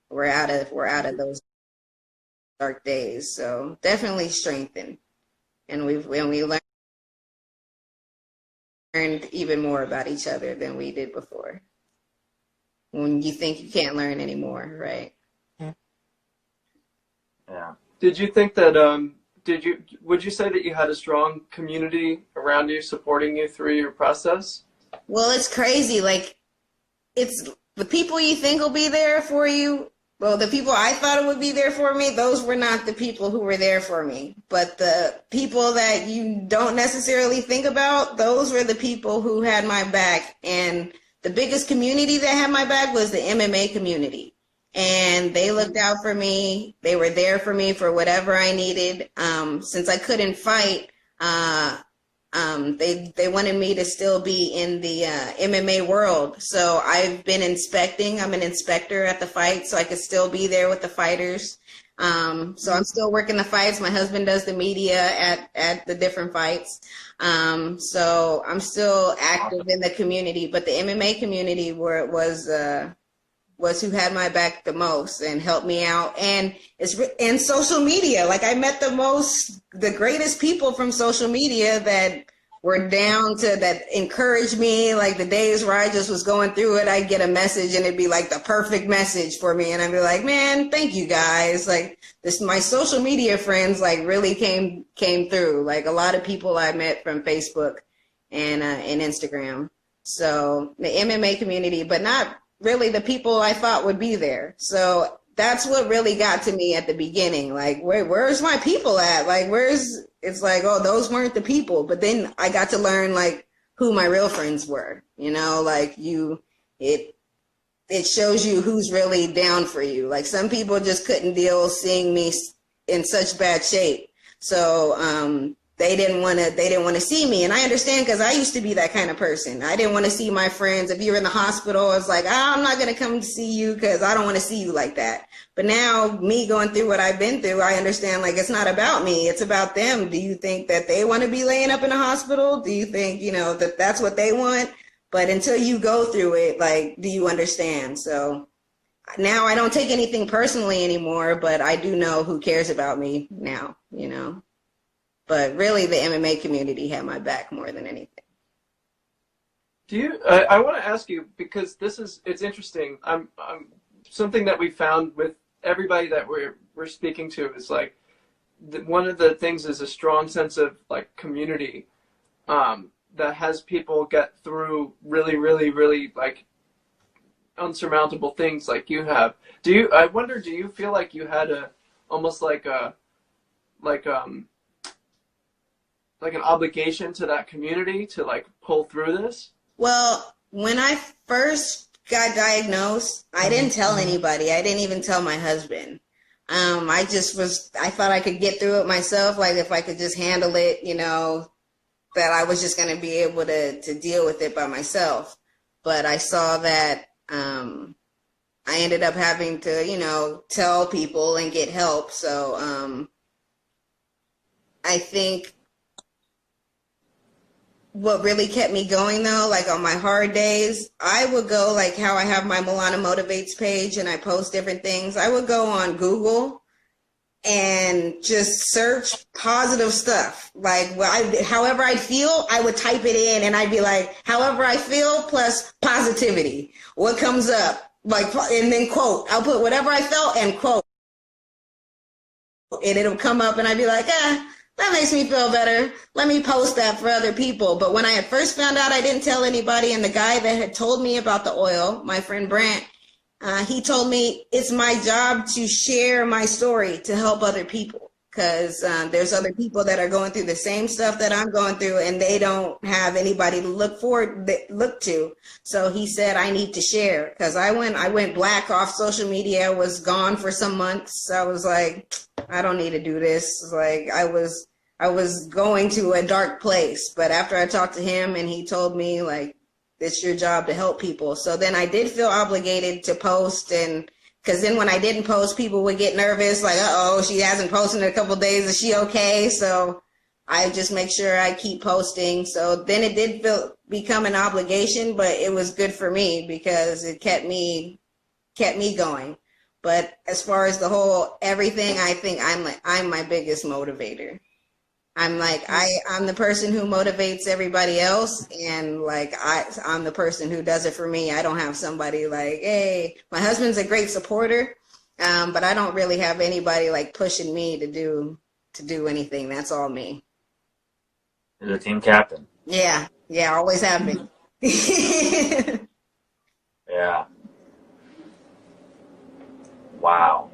we're out of those dark days. So definitely strengthened, and we learned even more about each other than we did before. When you think you can't learn anymore, right? Yeah. Did you think that, would you say that you had a strong community around you supporting you through your process? Well, it's crazy. Like, it's the people you think will be there for you. Well, the people I thought it would be there for me, those were not the people who were there for me. But the people that you don't necessarily think about, those were the people who had my back. And the biggest community that had my back was the MMA community. And they looked out for me. They were there for me for whatever I needed. Since I couldn't fight, they wanted me to still be in the MMA world. So I've been inspecting. I'm an inspector at the fight, so I could still be there with the fighters. So I'm still working the fights. My husband does the media at the different fights. So I'm still active in the community, but the MMA community was who had my back the most and helped me out. And and social media, like I met the greatest people from social media that were down to, that encouraged me. Like the days where I just was going through it, I'd get a message and it'd be like the perfect message for me. And I'd be like, man, thank you guys. Like my social media friends like really came through. Like a lot of people I met from Facebook and Instagram. So the MMA community, but not really the people I thought would be there. So that's what really got to me at the beginning. Like, where's my people at? Like, it's like, oh, those weren't the people. But then I got to learn like who my real friends were, you know, like it shows you who's really down for you. Like some people just couldn't deal seeing me in such bad shape. So, they didn't want to see me. And I understand, because I used to be that kind of person. I didn't want to see my friends. If you're in the hospital, it's like, I'm not going to come to see you because I don't want to see you like that. But now me going through what I've been through, I understand like it's not about me. It's about them. Do you think that they want to be laying up in a hospital? Do you think, you know, that that's what they want? But until you go through it, like, do you understand? So now I don't take anything personally anymore, but I do know who cares about me now, you know. But really, the MMA community had my back more than anything. Do you? I want to ask you, because it's interesting. I'm something that we found with everybody that we're speaking to is like one of the things is a strong sense of like community that has people get through really, really, really like unsurmountable things like you have. I wonder, do you feel like you had almost like an obligation to that community to like pull through this? Well, when I first got diagnosed, I didn't tell anybody. I didn't even tell my husband. I thought I could get through it myself. Like if I could just handle it, you know, that I was just going to be able to deal with it by myself. But I saw that I ended up having to, you know, tell people and get help. So I think what really kept me going though, like on my hard days, I would go like how I have my Melana Motivates page and I post different things. I would go on Google and just search positive stuff. Like however I feel, I would type it in and I'd be like, however I feel plus positivity. What comes up? Like, and then quote, I'll put whatever I felt and quote. And it'll come up and I'd be like, that makes me feel better. Let me post that for other people. But when I had first found out, I didn't tell anybody. And the guy that had told me about the oil, my friend Brant, he told me it's my job to share my story to help other people. Because there's other people that are going through the same stuff that I'm going through, and they don't have anybody to look to. So he said, I need to share. Because I went black off social media, was gone for some months. I was like, I don't need to do this. Like I was going to a dark place. But after I talked to him and he told me, like, it's your job to help people. So then I did feel obligated to post, and because then when I didn't post, people would get nervous, like, uh-oh, she hasn't posted in a couple of days. Is she okay? So I just make sure I keep posting. So then it did become an obligation, but it was good for me because it kept me going. But as far as the whole everything, I think I'm my biggest motivator. I'm like, I'm the person who motivates everybody else. And like, I'm the person who does it for me. I don't have somebody like, hey, my husband's a great supporter. But I don't really have anybody like pushing me to do anything. That's all me. You're the team captain. Yeah. Always have been. Yeah. Wow.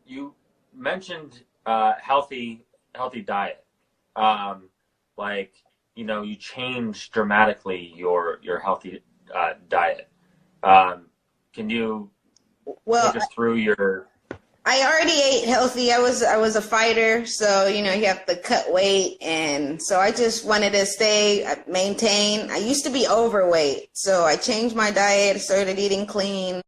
You mentioned healthy diet. Like, you know, you changed dramatically your healthy diet. Can you take us through your? I already ate healthy. I was a fighter, so you know you have to cut weight, and so I just wanted to maintain. I used to be overweight, so I changed my diet, started eating clean.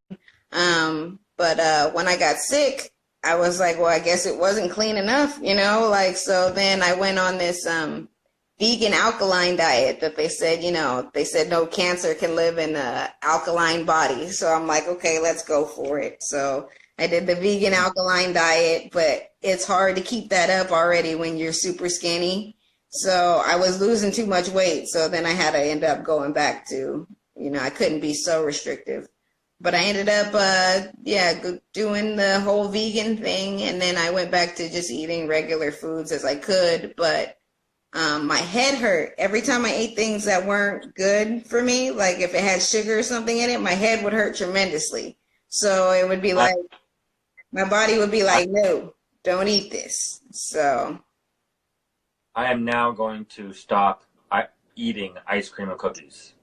But when I got sick, I was like, well, I guess it wasn't clean enough, you know, like, so then I went on this vegan alkaline diet that they said, you know, no cancer can live in a alkaline body. So I'm like, okay, let's go for it. So I did the vegan alkaline diet, but it's hard to keep that up already when you're super skinny. So I was losing too much weight. So then I had to end up going back to, you know, I couldn't be so restrictive. But I ended up, doing the whole vegan thing, and then I went back to just eating regular foods as I could. But my head hurt every time I ate things that weren't good for me. Like if it had sugar or something in it, my head would hurt tremendously. So it would be like, my body would be like, no, don't eat this. So I am now going to stop eating ice cream and cookies.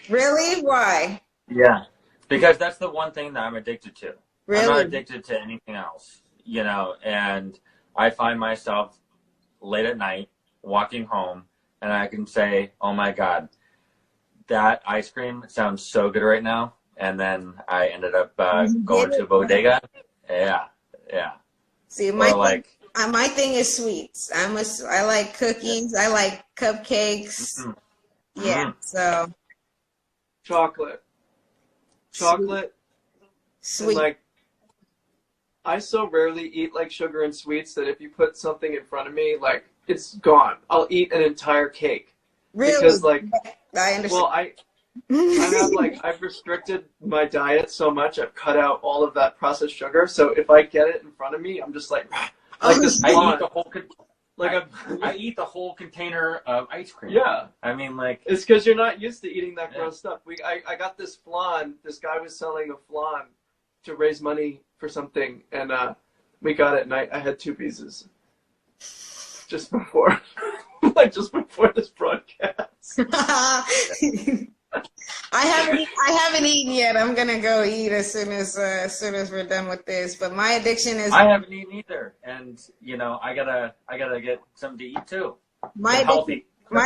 Really? Why? Yeah. Because that's the one thing that I'm addicted to. Really? I'm not addicted to anything else, you know, and I find myself late at night walking home and I can say, oh my God, that ice cream sounds so good right now. And then I ended up going to a bodega. Yeah. See, my thing is sweets. I like cookies. I like cupcakes. Mm-hmm. Yeah, mm-hmm. So. Chocolate. Sweet. And like, I so rarely eat like sugar and sweets that if you put something in front of me, like it's gone. I'll eat an entire cake. Really? Because like, I understand. Well, I have like, I've restricted my diet so much. I've cut out all of that processed sugar. So if I get it in front of me, I'm just like this. I eat the whole I eat the whole container of ice cream. Yeah. I mean, like... It's because you're not used to eating that gross stuff. I got this flan. This guy was selling a flan to raise money for something, and we got it, and I had 2 pieces. Just before. Just before this broadcast. I haven't eaten yet. I'm gonna go eat as soon as we're done with this. But my addiction is. I haven't eaten either, and you know I gotta get something to eat too. My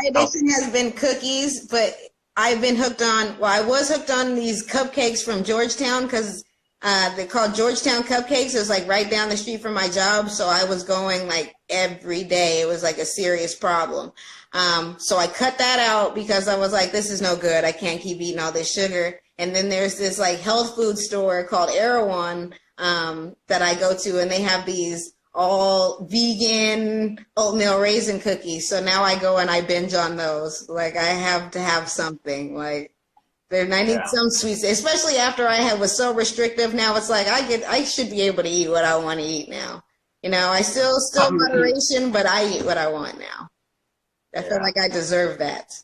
addiction has been cookies, but I've been hooked on, well, I was hooked on these cupcakes from Georgetown because they're called Georgetown cupcakes. It was like right down the street from my job. So I was going like every day. It was like a serious problem. So I cut that out because I was like, this is no good. I can't keep eating all this sugar. And then there's this like health food store called Erewhon that I go to, and they have these all vegan oatmeal raisin cookies. So now I go and I binge on those. Like I have to have something. Like I need some sweets, especially after I was so restrictive. Now it's like I should be able to eat what I want to eat now. You know, I still moderation, but I eat what I want now. I feel like I deserve that.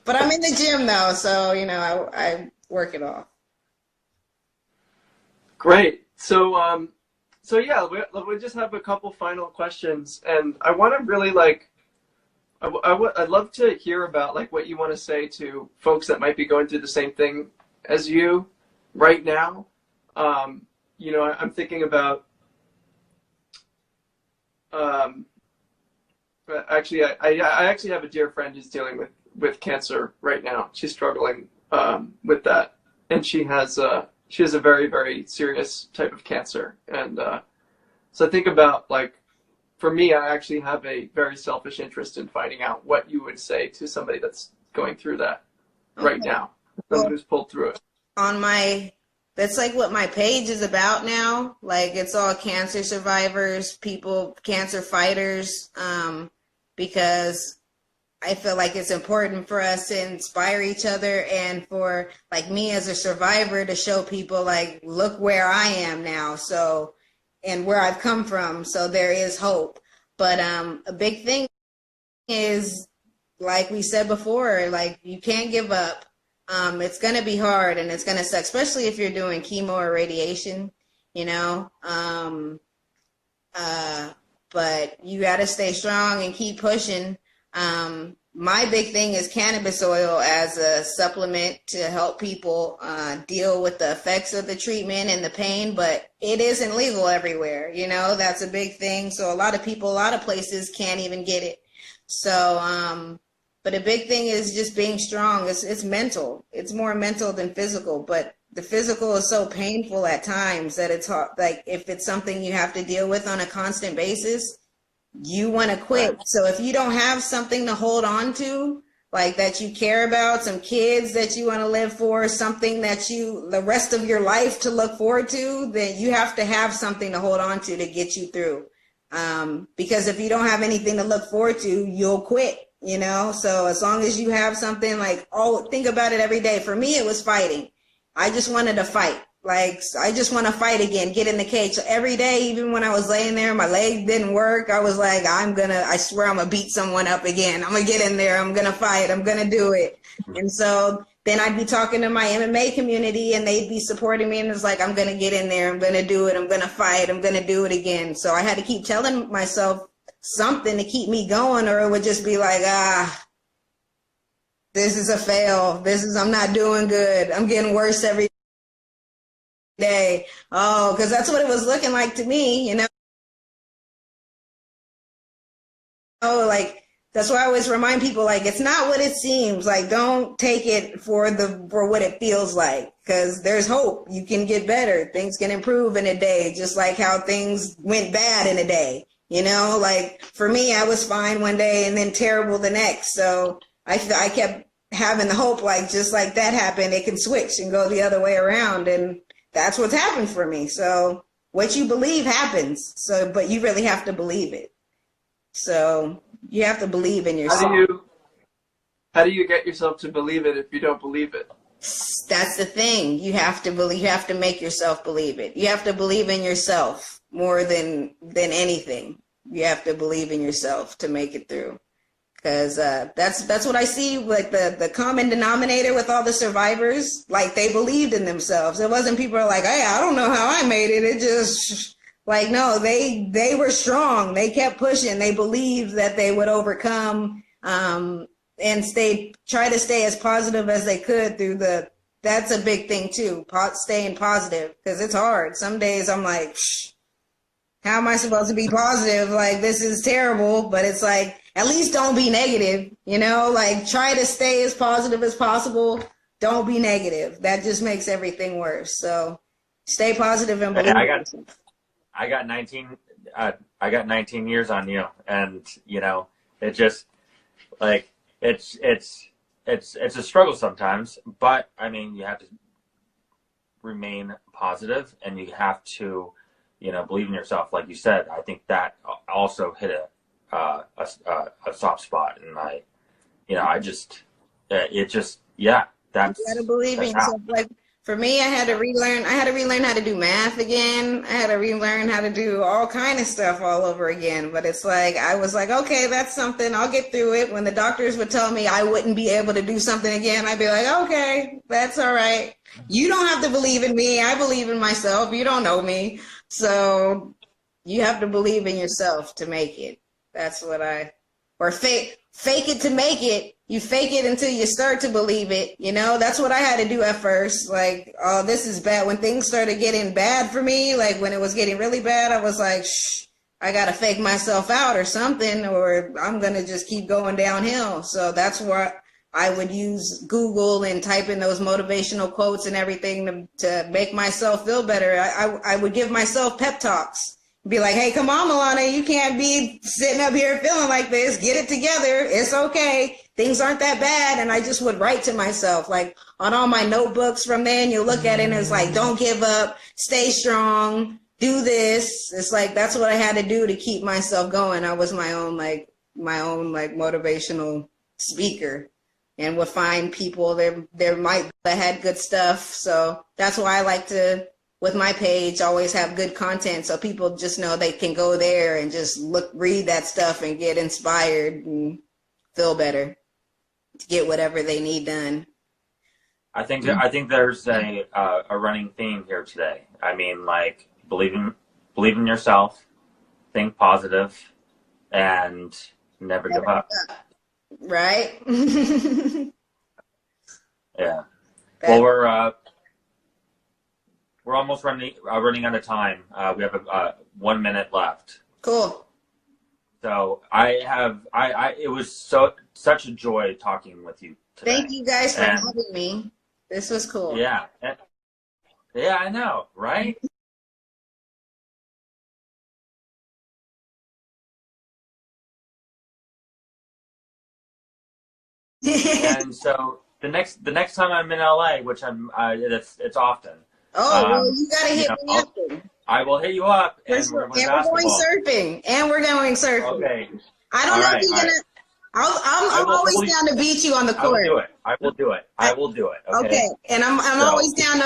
But I'm in the gym though, so you know I work it off. Great. So yeah, we just have a couple final questions, and I want to really like, I'd love to hear about like what you want to say to folks that might be going through the same thing as you right now. You know, I'm thinking about, actually, I actually have a dear friend who's dealing with cancer right now. She's struggling with that, and she has a very, very serious type of cancer. And so I think about, like, for me, I actually have a very selfish interest in finding out what you would say to somebody that's going through that right now, someone who's pulled through it. That's like what my page is about now. Like it's all cancer survivors, people, cancer fighters, because I feel like it's important for us to inspire each other and for like me as a survivor to show people like, look where I am now. So, and where I've come from. So there is hope. But a big thing is, like we said before, like you can't give up. It's going to be hard and it's going to suck, especially if you're doing chemo or radiation, you know. But you got to stay strong and keep pushing. My big thing is cannabis oil as a supplement to help people deal with the effects of the treatment and the pain, but it isn't legal everywhere, you know. That's a big thing. So a lot of people, a lot of places can't even get it. So, but a big thing is just being strong. It's mental. It's more mental than physical, but the physical is so painful at times that it's hard. Like if it's something you have to deal with on a constant basis, you want to quit. So if you don't have something to hold on to, like that you care about, some kids that you want to live for, something that the rest of your life to look forward to, then you have to have something to hold on to get you through. Because if you don't have anything to look forward to, you'll quit, you know? So as long as you have something like, think about it every day. For me, it was fighting. I just wanted to fight. Like, I just want to fight again, get in the cage. So every day, even when I was laying there, my leg didn't work. I was like, I swear I'm going to beat someone up again. I'm going to get in there. I'm going to fight. I'm going to do it. And so then I'd be talking to my MMA community and they'd be supporting me. And it's like, I'm going to get in there. I'm going to do it. I'm going to fight. I'm going to do it again. So I had to keep telling myself something to keep me going, or it would just be like, this is a fail. I'm not doing good. I'm getting worse every day. Oh, because that's what it was looking like to me, you know. Oh, like that's why I always remind people, like, it's not what it seems. Like, don't take it for what it feels like, because there's hope. You can get better. Things can improve in a day, just like how things went bad in a day. You know, like for me, I was fine one day and then terrible the next. So I kept having the hope, like just like that happened, it can switch and go the other way around. And that's what's happened for me. So what you believe happens. So, but you really have to believe it. So you have to believe in yourself. How do you get yourself to believe it if you don't believe it? That's the thing. You have to believe. You have to make yourself believe it. You have to believe in yourself more than anything. You have to believe in yourself to make it through. Because that's what I see, like the common denominator with all the survivors, like they believed in themselves. It wasn't people are like, hey, I don't know how I made it. It just like, no, they were strong. They kept pushing. They believed that they would overcome and try to stay as positive as they could through that's a big thing too, staying positive, because it's hard. Some days I'm like, how am I supposed to be positive? Like, this is terrible, but it's like, at least don't be negative, you know, like try to stay as positive as possible. Don't be negative. That just makes everything worse. So stay positive and believe. I got 19 years on you, and you know, it just like it's a struggle sometimes, but I mean, you have to remain positive, and you have to, you know, believe in yourself. Like you said, I think that also hit a soft spot, and that's, you gotta believe in yourself. Like for me, I had to relearn how to do math again. I had to relearn how to do all kind of stuff all over again. But it's like, I was like, okay, that's something, I'll get through it. When the doctors would tell me I wouldn't be able to do something again, I'd be like, okay, that's all right. You don't have to believe in me. I believe in myself. You don't know me. So you have to believe in yourself to make it. That's what or fake it to make it. You fake it until you start to believe it. You know, that's what I had to do at first. Like, oh, this is bad. When things started getting bad for me, like when it was getting really bad, I was like, shh, I got to fake myself out or something, or I'm going to just keep going downhill. So that's where I would use Google and type in those motivational quotes and everything to make myself feel better. I would give myself pep talks. Be like, hey, come on, Melana, you can't be sitting up here feeling like this. Get it together. It's okay. Things aren't that bad. And I just would write to myself, like on all my notebooks from then, you look at it and it's like, don't give up, stay strong, do this. It's like, that's what I had to do to keep myself going. I was my own motivational speaker, and would find people that had good stuff. So that's why I like to, with my page, always have good content, so people just know they can go there and just read that stuff and get inspired and feel better to get whatever they need done. I think there's a running theme here today. I mean, like believe in yourself, think positive, and never give up. Right? Yeah. Well, we're almost running out of time. We have 1 minute left. Cool. So it was such a joy talking with you today. Thank you guys for having me. This was cool. Yeah. Yeah, I know, right? And so the next time I'm in LA, which it's often. Oh, well, you gotta hit me up. I will hit you up, and we're going surfing. Okay. I don't know if you're gonna. I'm always down to beat you on the court. I will do it. Okay. And I'm always down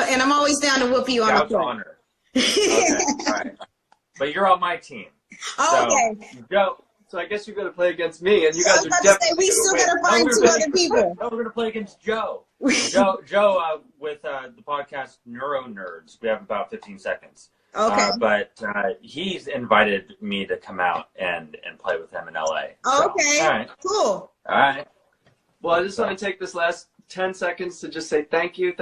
to whoop you on the court. Honor. Okay. All right. But you're on my team. Oh, okay. Joe. So I guess you're going to play against me, and you guys are definitely. We still got to find two other people. No, we're going to play against Joe. Joe, with the podcast Neuro Nerds, we have about 15 seconds. Okay. But he's invited me to come out and play with him in LA. So, okay. All right. Cool. All right. Well, I just want to take this last 10 seconds to just say thank you.